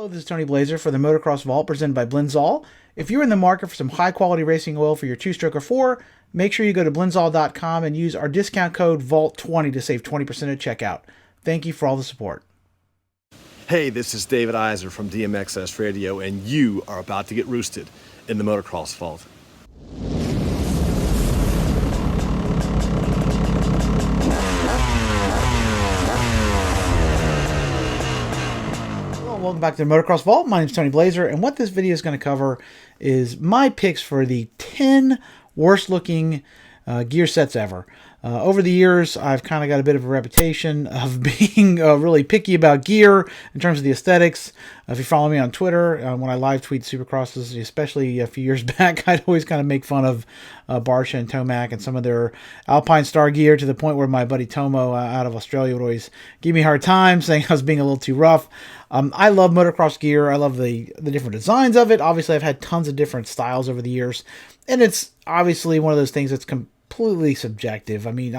Hello, this is Tony Blazier for the Motocross Vault presented by Blinzall. If you're in the market for some high-quality racing oil for your two-stroke or four, make sure you go to blinzall.com and use our discount code VAULT20 to save 20% at checkout. Thank you for all the support. Hey, this is David Iser from DMXS Radio, and you are about to get roosted in the Motocross Vault. Welcome back to the Motocross Vault. My name is Tony Blazier, and what this video is going to cover is my picks for the 10 worst looking gear sets ever. Over the years, I've kind of got a bit of a reputation of being really picky about gear in terms of the aesthetics. If you follow me on Twitter, when I live tweet Supercrosses, especially a few years back, I'd always kind of make fun of Barsha and Tomac and some of their Alpine Star gear, to the point where my buddy Tomo out of Australia would always give me a hard time, saying I was being a little too rough. I love motocross gear. I love the different designs of it. Obviously, I've had tons of different styles over the years, and it's obviously one of those things that's completely subjective. I mean,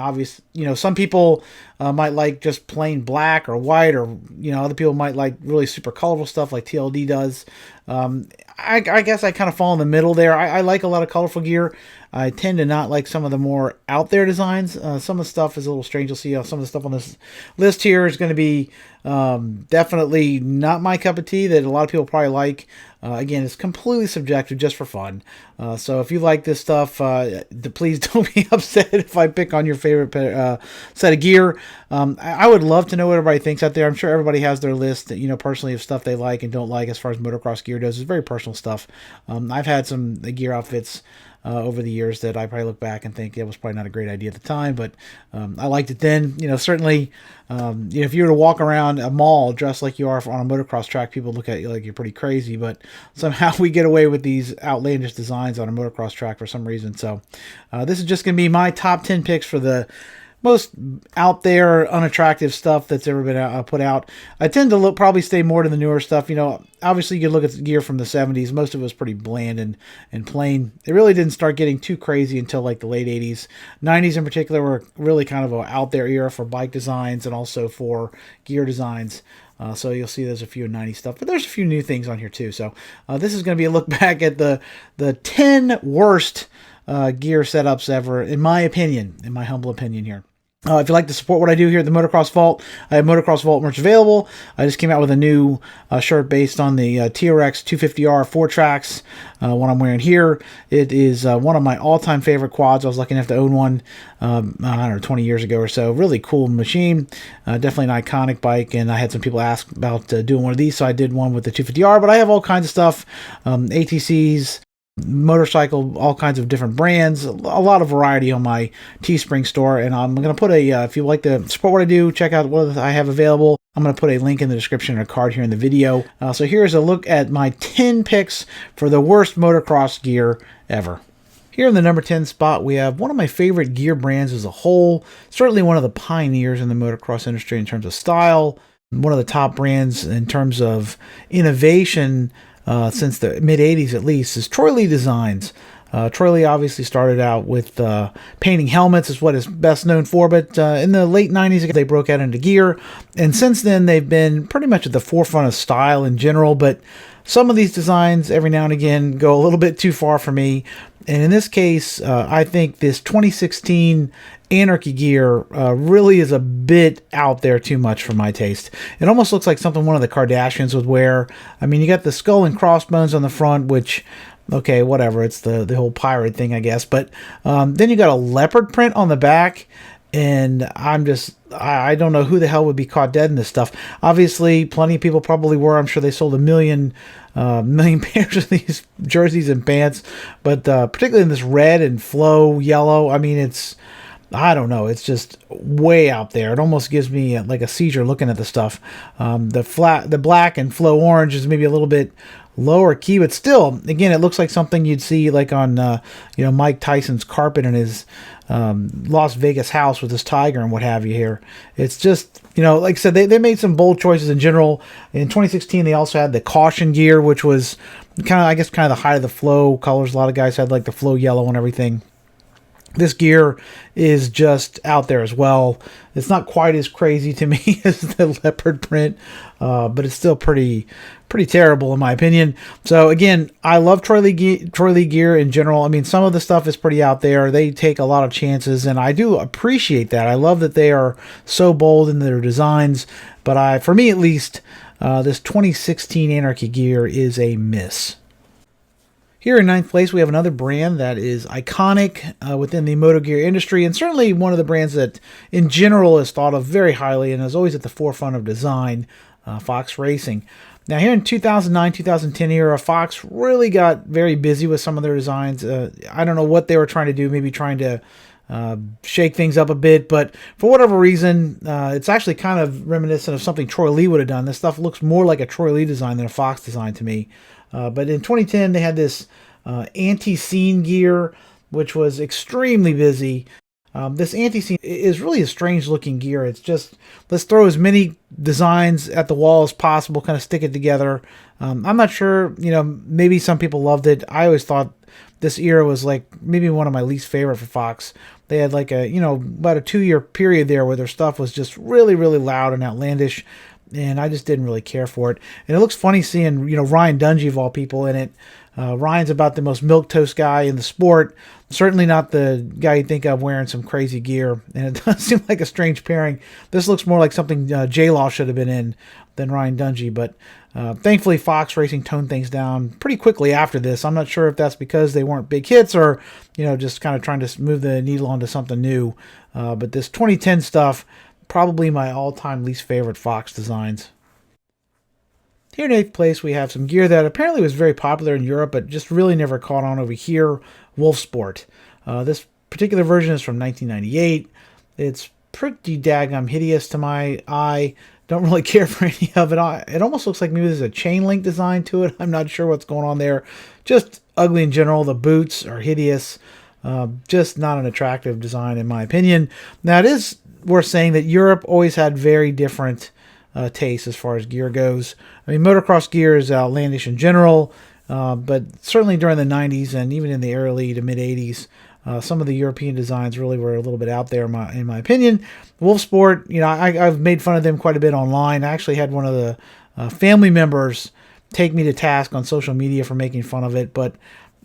some people might like just plain black or white, or other people might like really super colorful stuff like TLD does. I guess I kind of fall in the middle there. I like a lot of colorful gear. I tend to not like some of the more out there designs. Some of the stuff is a little strange. You'll see how some of the stuff on this list here is going to be definitely not my cup of tea, that a lot of people probably like. Again, it's completely subjective, just for fun. So if you like this stuff, please don't be upset if I pick on your favorite set of gear. I would love to know what everybody thinks out there. I'm sure everybody has their list, personally, of stuff they like and don't like as far as motocross gear goes. It's very personal stuff. I've had some gear outfits over the years that I probably look back and think it was probably not a great idea at the time, but I liked it then. Certainly, if you were to walk around a mall dressed like you are on a motocross track, people look at you like you're pretty crazy, but somehow we get away with these outlandish designs on a motocross track for some reason. So this is just going to be my top 10 picks for the most out there, unattractive stuff that's ever been put out. I tend to probably stay more to the newer stuff. Obviously you could look at the gear from the 70s. Most of it was pretty bland and plain. It really didn't start getting too crazy until like the late 80s. 90s in particular were really kind of an out there era for bike designs and also for gear designs. So you'll see there's a few 90s stuff, but there's a few new things on here too. So this is going to be a look back at the 10 worst gear setups ever, in my opinion, in my humble opinion here. If you'd like to support what I do here at the Motocross Vault, I have Motocross Vault merch available. I just came out with a new shirt based on the TRX 250R 4-tracks, what I'm wearing here. It is one of my all-time favorite quads. I was lucky enough to own one, 20 years ago or so. Really cool machine. Definitely an iconic bike, and I had some people ask about doing one of these, so I did one with the 250R, but I have all kinds of stuff, ATCs, motorcycle, all kinds of different brands, a lot of variety on my Teespring store. And I'm going to put if you like to support what I do, check out what I have available. I'm going to put a link in the description and a card here in the video. So here's a look at my 10 picks for the worst motocross gear ever. Here in the number 10 spot, we have one of my favorite gear brands as a whole, certainly one of the pioneers in the motocross industry in terms of style, one of the top brands in terms of innovation since the mid-'80s at least, is Troy Lee Designs. Troy Lee obviously started out with painting helmets, is what it's best known for, but in the late 90s they broke out into gear, and since then they've been pretty much at the forefront of style in general, but some of these designs every now and again go a little bit too far for me. And in this case, I think this 2016 Anarchy gear really is a bit out there too much for my taste. It almost looks like something one of the Kardashians would wear. I mean, you got the skull and crossbones on the front, which, okay, whatever. It's the whole pirate thing, I guess. But then you got a leopard print on the back. And I don't know who the hell would be caught dead in this stuff. Obviously, plenty of people probably were. I'm sure they sold a million pairs of these jerseys and pants. But particularly in this red and flow yellow, I mean, I don't know. It's just way out there. It almost gives me like a seizure looking at the stuff. The black and flow orange is maybe a little bit lower key, but still, again, it looks like something you'd see like on Mike Tyson's carpet in his Las Vegas house with his tiger and what have you here. It's just, like I said, they made some bold choices in general. In 2016, they also had the caution gear, which was kind of the height of the flow colors. A lot of guys had like the flow yellow and everything. This gear is just out there as well. It's not quite as crazy to me as the leopard print, but it's still pretty terrible in my opinion. So again, I love Troy Lee gear in general. I mean, some of the stuff is pretty out there. They take a lot of chances, and I do appreciate that. I love that they are so bold in their designs. But for me at least, this 2016 Anarchy gear is a miss. Here in ninth place, we have another brand that is iconic within the moto gear industry, and certainly one of the brands that in general is thought of very highly and is always at the forefront of design, Fox Racing. Now here in 2009-2010 era, Fox really got very busy with some of their designs. I don't know what they were trying to do, maybe trying to shake things up a bit, but for whatever reason, it's actually kind of reminiscent of something Troy Lee would have done. This stuff looks more like a Troy Lee design than a Fox design to me. But in 2010, they had this anti-scene gear, which was extremely busy. This anti-scene is really a strange-looking gear. It's just, let's throw as many designs at the wall as possible, kind of stick it together. I'm not sure, maybe some people loved it. I always thought this era was like maybe one of my least favorite for Fox. They had like about a 2-year period there where their stuff was just really, really loud and outlandish. And I just didn't really care for it. And it looks funny seeing, Ryan Dungey of all people in it. Ryan's about the most milquetoast guy in the sport. Certainly not the guy you think of wearing some crazy gear. And it does seem like a strange pairing. This looks more like something J-Law should have been in than Ryan Dungey. But thankfully, Fox Racing toned things down pretty quickly after this. I'm not sure if that's because they weren't big hits or, just kind of trying to move the needle onto something new. But this 2010 stuff, probably my all-time least favorite Fox designs. Here in 8th place, we have some gear that apparently was very popular in Europe, but just really never caught on over here, Wolf Sport. This particular version is from 1998. It's pretty daggum hideous to my eye. Don't really care for any of it. It almost looks like maybe there's a chain link design to it. I'm not sure what's going on there. Just ugly in general. The boots are hideous. Just not an attractive design in my opinion. Now, it is worth saying that Europe always had very different tastes as far as gear goes. I mean, motocross gear is outlandish in general, but certainly during the 90s and even in the early to mid 80s, some of the European designs really were a little bit out there in my opinion. Wolf Sport, I've made fun of them quite a bit online. I actually had one of the family members take me to task on social media for making fun of it, but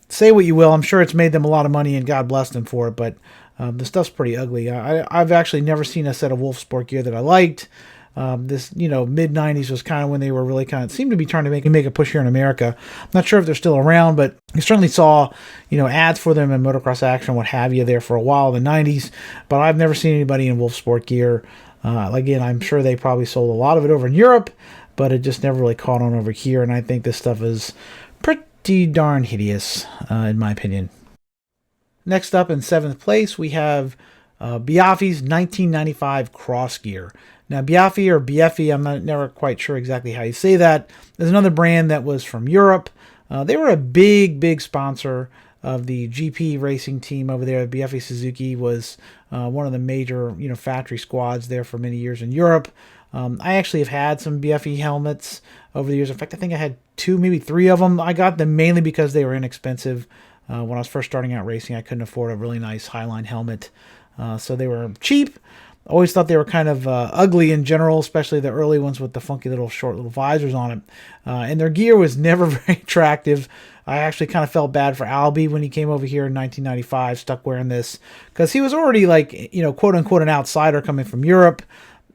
say what you will, I'm sure it's made them a lot of money and God bless them for it, but the stuff's pretty ugly. I've actually never seen a set of Wolf Sport gear that I liked. This, mid 90s was kind of when they were really seemed to be trying to make a push here in America. I'm not sure if they're still around, but you certainly saw, ads for them in Motocross Action, what have you, there for a while in the 90s, but I've never seen anybody in Wolf Sport gear. Again, I'm sure they probably sold a lot of it over in Europe, but it just never really caught on over here, and I think this stuff is pretty darn hideous, in my opinion. Next up in 7th place, we have Biaffi's 1995 Cross Gear. Now, Biaffi or Bieffi, I'm never quite sure exactly how you say that. There's another brand that was from Europe. They were a big sponsor of the GP racing team over there. Bieffi Suzuki was one of the major, factory squads there for many years in Europe. I actually have had some Bieffi helmets over the years. In fact, I think I had 2, maybe 3 of them. I got them mainly because they were inexpensive. When I was first starting out racing, I couldn't afford a really nice Highline helmet. So they were cheap. Always thought they were kind of ugly in general, especially the early ones with the funky short little visors on it. And their gear was never very attractive. I actually kind of felt bad for Albie when he came over here in 1995, stuck wearing this, because he was already quote unquote an outsider coming from Europe.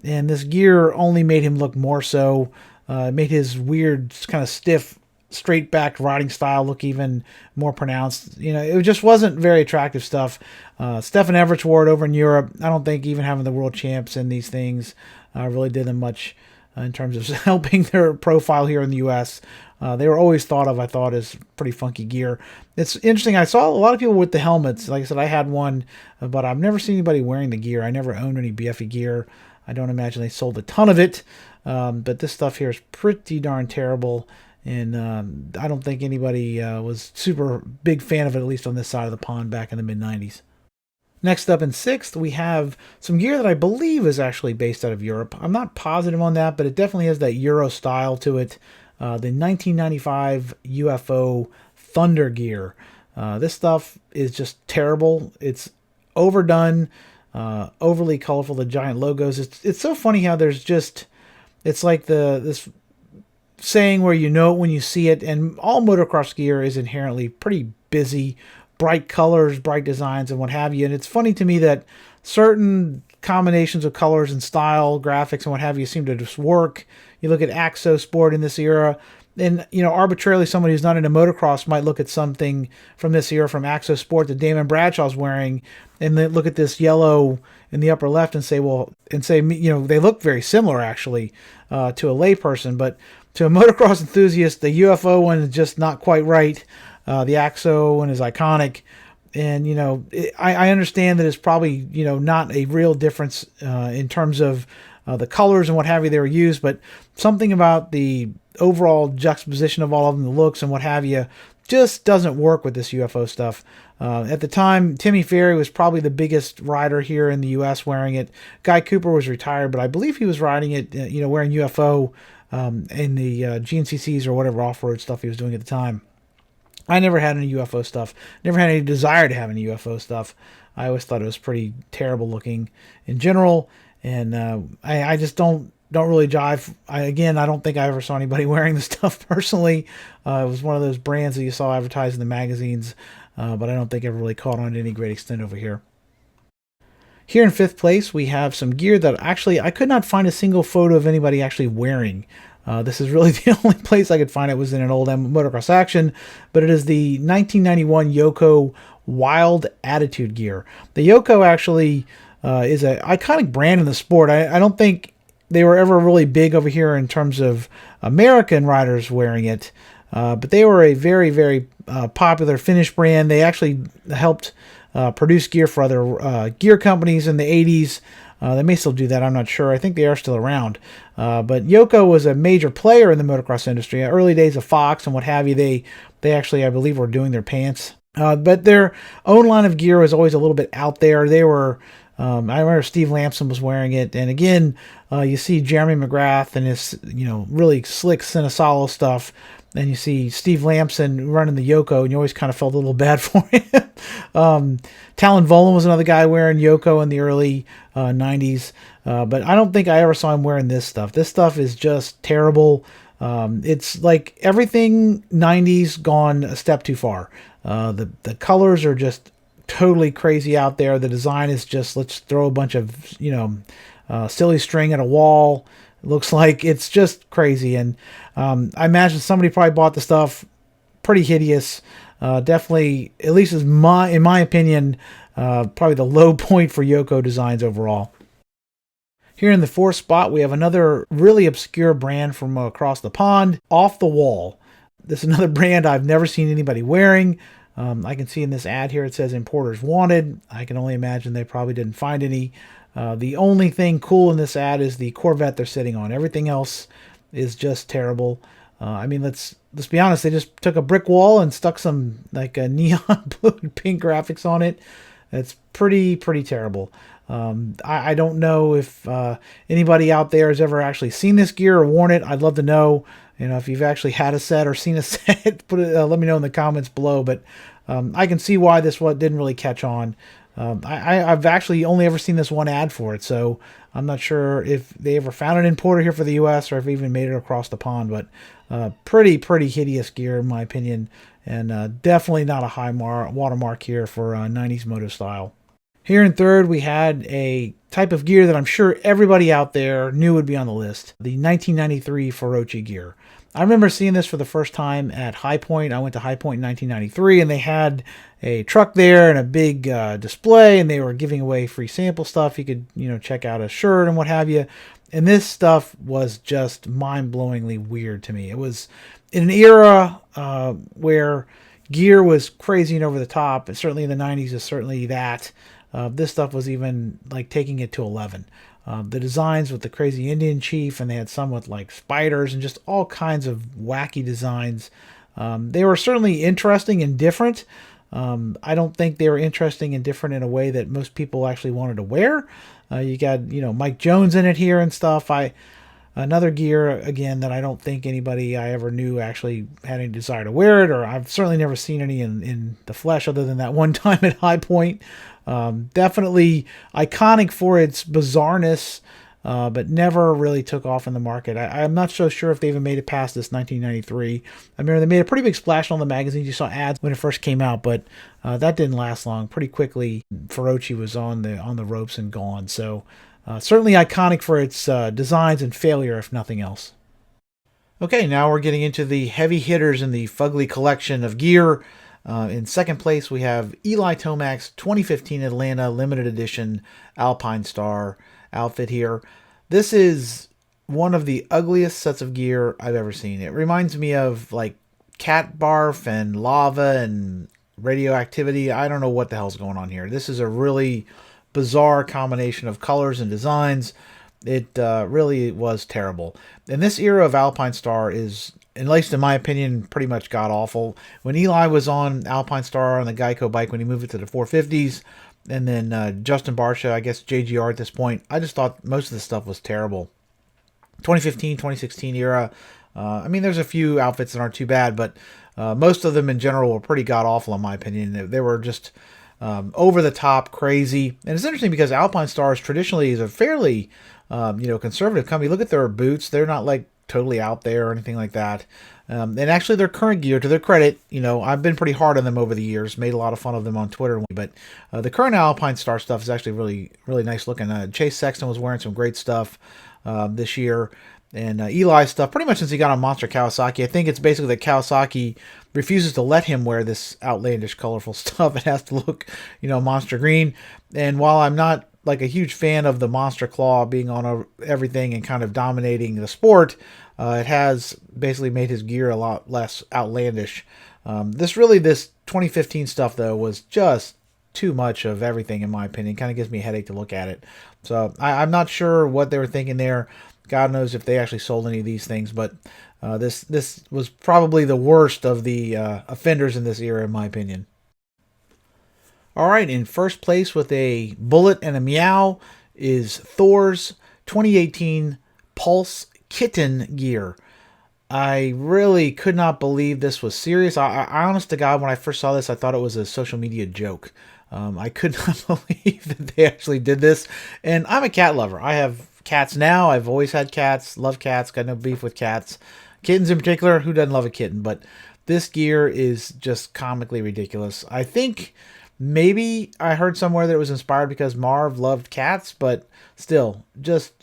And this gear only made him look more so. Made his weird kind of stiff, straight-backed riding style look even more pronounced. It just wasn't very attractive stuff. Stefan Everts wore it over in Europe. I don't think even having the world champs in these things really did them much in terms of helping their profile here in the U.S. They were always thought of, I thought, as pretty funky gear. It's interesting. I saw a lot of people with the helmets. Like I said, I had one, but I've never seen anybody wearing the gear. I never owned any BFE gear. I don't imagine they sold a ton of it. But this stuff here is pretty darn terrible. And I don't think anybody was super big fan of it, at least on this side of the pond back in the mid-90s. Next up in 6th, we have some gear that I believe is actually based out of Europe. I'm not positive on that, but it definitely has that Euro style to it. The 1995 UFO Thunder gear. This stuff is just terrible. It's overdone, overly colorful, the giant logos. It's so funny how there's just, it's like this saying where you know it when you see it, and all motocross gear is inherently pretty busy, bright colors, bright designs, and what have you. And it's funny to me that certain combinations of colors and style, graphics, and what have you seem to just work. You look at Axo Sport in this era, and arbitrarily somebody who's not into motocross might look at something from this era from Axo Sport that Damon Bradshaw's wearing, and then look at this yellow in the upper left and say, they look very similar actually to a layperson, but to a motocross enthusiast, the UFO one is just not quite right. The Axo one is iconic. And, I understand that it's probably, not a real difference in terms of the colors and what have you they were used, but something about the overall juxtaposition of all of them, the looks and what have you, just doesn't work with this UFO stuff. At the time, Timmy Ferry was probably the biggest rider here in the U.S. wearing it. Guy Cooper was retired, but I believe he was riding it, wearing UFO in the GNCCs or whatever off-road stuff he was doing at the time. I never had any UFO stuff. Never had any desire to have any UFO stuff. I always thought it was pretty terrible looking in general, and I just don't really jive. I don't think I ever saw anybody wearing the stuff personally. It was one of those brands that you saw advertised in the magazines, but I don't think it ever really caught on to any great extent over here. Here in fifth place, we have some gear that actually I could not find a single photo of anybody actually wearing. This is really the only place I could find it was in an old Motocross Action, but it is the 1991 Yoko Wild Attitude gear. The Yoko actually is an iconic brand in the sport. I don't think they were ever really big over here in terms of American riders wearing it, but they were a very, very popular Finnish brand. They actually helped produce gear for other gear companies in the 80s. They may still do that, I'm not sure. I think they are still around. But Yoko was a major player in the motocross industry. Early days of Fox and what have you, they actually, I believe, were doing their pants. But their own line of gear was always a little bit out there. They were, I remember Steve Lampson was wearing it. And again, you see Jeremy McGrath and his, really slick Cinesalo stuff. And you see Steve Lampson running the Yoko, and you always kind of felt a little bad for him. Talon Volan was another guy wearing Yoko in the early 90s. But I don't think I ever saw him wearing this stuff. This stuff is just terrible. It's like everything 90s gone a step too far. The colors are just totally crazy out there. The design is just, let's throw a bunch of, silly string at a wall. It looks like it's just crazy. And I imagine somebody probably bought the stuff. Pretty hideous. Definitely, at least in my opinion, probably the low point for Yoko designs overall. Here in the fourth spot, we have another really obscure brand from across the pond, Off the Wall. This is another brand I've never seen anybody wearing. I can see in this ad here it says importers wanted. I can only imagine they probably didn't find any. The only thing cool in this ad is the Corvette they're sitting on. Everything else is just terrible. Let's be honest. They just took a brick wall and stuck some neon blue and pink graphics on it. It's pretty terrible. I don't know if anybody out there has ever actually seen this gear or worn it. I'd love to know. If you've actually had a set or seen a set, let me know in the comments below. But I can see why this one didn't really catch on. I've actually only ever seen this one ad for it, so I'm not sure if they ever found an importer here for the U.S. or if they even made it across the pond. But pretty hideous gear in my opinion, and definitely not a high watermark here for 90s moto style. Here in third, we had a type of gear that I'm sure everybody out there knew would be on the list, the 1993 Feroce gear. I remember seeing this for the first time at High Point. I went to High Point in 1993, and they had a truck there and a big display, and they were giving away free sample stuff. You could, check out a shirt and what have you. And this stuff was just mind-blowingly weird to me. It was in an era where gear was crazy and over the top, and certainly in the 90s is certainly that. This stuff was even like taking it to 11. The designs with the crazy Indian chief, and they had some with like spiders and just all kinds of wacky designs. They were certainly interesting and different. I don't think they were interesting and different in a way that most people actually wanted to wear. You got, Mike Jones in it here and stuff. Another gear, again, that I don't think anybody I ever knew actually had any desire to wear it, or I've certainly never seen any in the flesh other than that one time at High Point. Definitely iconic for its bizarreness, but never really took off in the market. I'm not so sure if they even made it past this 1993. I remember they made a pretty big splash on the magazines. You saw ads when it first came out, but that didn't last long. Pretty quickly, Feroce was on the ropes and gone. So certainly iconic for its designs and failure, if nothing else. Okay, now we're getting into the heavy hitters in the Fugly collection of gear. In second place, we have Eli Tomac's 2015 Atlanta Limited Edition Alpine Star outfit here. This is one of the ugliest sets of gear I've ever seen. It reminds me of like cat barf and lava and radioactivity. I don't know what the hell's going on here. This is a really bizarre combination of colors and designs. It really was terrible. And this era of Alpine Star is, at least in my opinion, pretty much god-awful. When Eli was on Alpine Star on the Geico bike, when he moved it to the 450s, and then Justin Barsha, I guess JGR at this point, I just thought most of this stuff was terrible. 2015, 2016 era, I mean, there's a few outfits that aren't too bad, but most of them in general were pretty god-awful in my opinion. They were just over the top, crazy. And it's interesting because Alpine Stars traditionally is a fairly conservative company. Look at their boots; they're not like totally out there or anything like that. And actually, their current gear, to their credit, I've been pretty hard on them over the years, made a lot of fun of them on Twitter. But the current Alpine Star stuff is actually really, really nice looking. Chase Sexton was wearing some great stuff this year. And Eli's stuff, pretty much since he got on Monster Kawasaki, I think it's basically that Kawasaki refuses to let him wear this outlandish, colorful stuff. It has to look, monster green. And while I'm not like a huge fan of the Monster Claw being on everything and kind of dominating the sport, it has basically made his gear a lot less outlandish. This 2015 stuff, though, was just too much of everything, in my opinion. Kind of gives me a headache to look at it. So I'm not sure what they were thinking there. God knows if they actually sold any of these things, but this was probably the worst of the offenders in this era, in my opinion. All right, in first place with a bullet and a meow is Thor's 2018 Pulse Kitten gear. I really could not believe this was serious. I honest to God, when I first saw this, I thought it was a social media joke. I could not believe that they actually did this. And I'm a cat lover. I have cats now. I've always had cats. Love cats. Got no beef with cats. Kittens in particular. Who doesn't love a kitten? But this gear is just comically ridiculous. I think maybe I heard somewhere that it was inspired because Marv loved cats, but still, just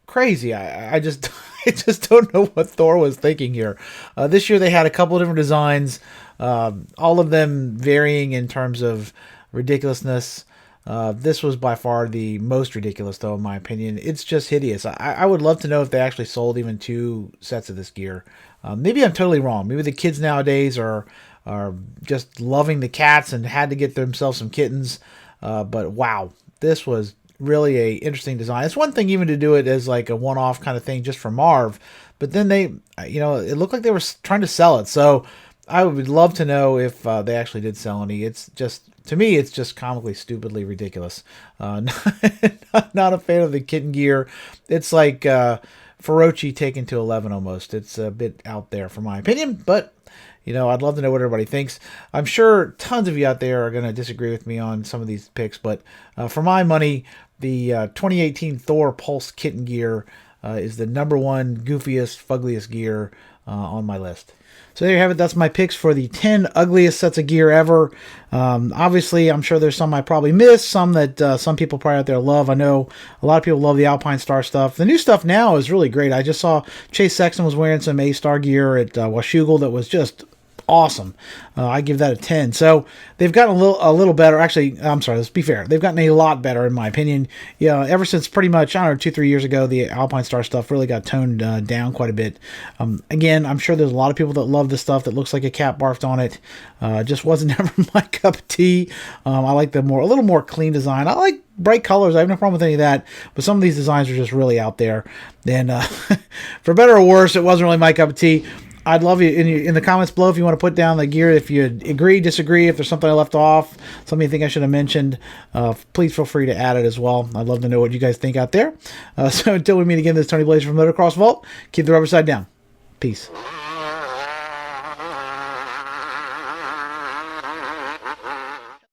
crazy. I just I just don't know what Thor was thinking here. This year they had a couple of different designs, all of them varying in terms of ridiculousness. This was by far the most ridiculous, though, in my opinion. It's just hideous. I would love to know if they actually sold even 2 sets of this gear. Maybe I'm totally wrong. Maybe the kids nowadays are just loving the cats and had to get themselves some kittens. But wow, this was really a interesting design. It's one thing even to do it as like a one-off kind of thing just for Marv, but then they, it looked like they were trying to sell it. So I would love to know if they actually did sell any. It's just, to me, it's just comically, stupidly ridiculous. Not a fan of the kitten gear. It's like Feroce taken to 11 almost. It's a bit out there for my opinion, but I'd love to know what everybody thinks. I'm sure tons of you out there are going to disagree with me on some of these picks, but for my money, the 2018 Thor Pulse Kitten gear is the #1 goofiest, fuggliest gear on my list. So there you have it. That's my picks for the 10 ugliest sets of gear ever. Obviously, I'm sure there's some I probably missed, some that some people probably out there love. I know a lot of people love the Alpine Star stuff. The new stuff now is really great. I just saw Chase Sexton was wearing some A-Star gear at Washougal that was just awesome. I give that a 10. So they've gotten a little better. Actually, I'm sorry, let's be fair. They've gotten a lot better in my opinion. Ever since pretty much, I don't know, 2-3 years ago, the Alpine Star stuff really got toned down quite a bit. Again, I'm sure there's a lot of people that love this stuff that looks like a cat barfed on it. Just wasn't ever my cup of tea. I like a little more clean design. I like bright colors. I have no problem with any of that, but some of these designs are just really out there. And for better or worse, it wasn't really my cup of tea. I'd love you in the comments below if you want to put down the gear, if you agree, disagree, if there's something I left off, something you think I should have mentioned. Please feel free to add it as well. I'd love to know what you guys think out there. So until we meet again, this is Tony Blazier from Motocross Vault. Keep the rubber side down. Peace.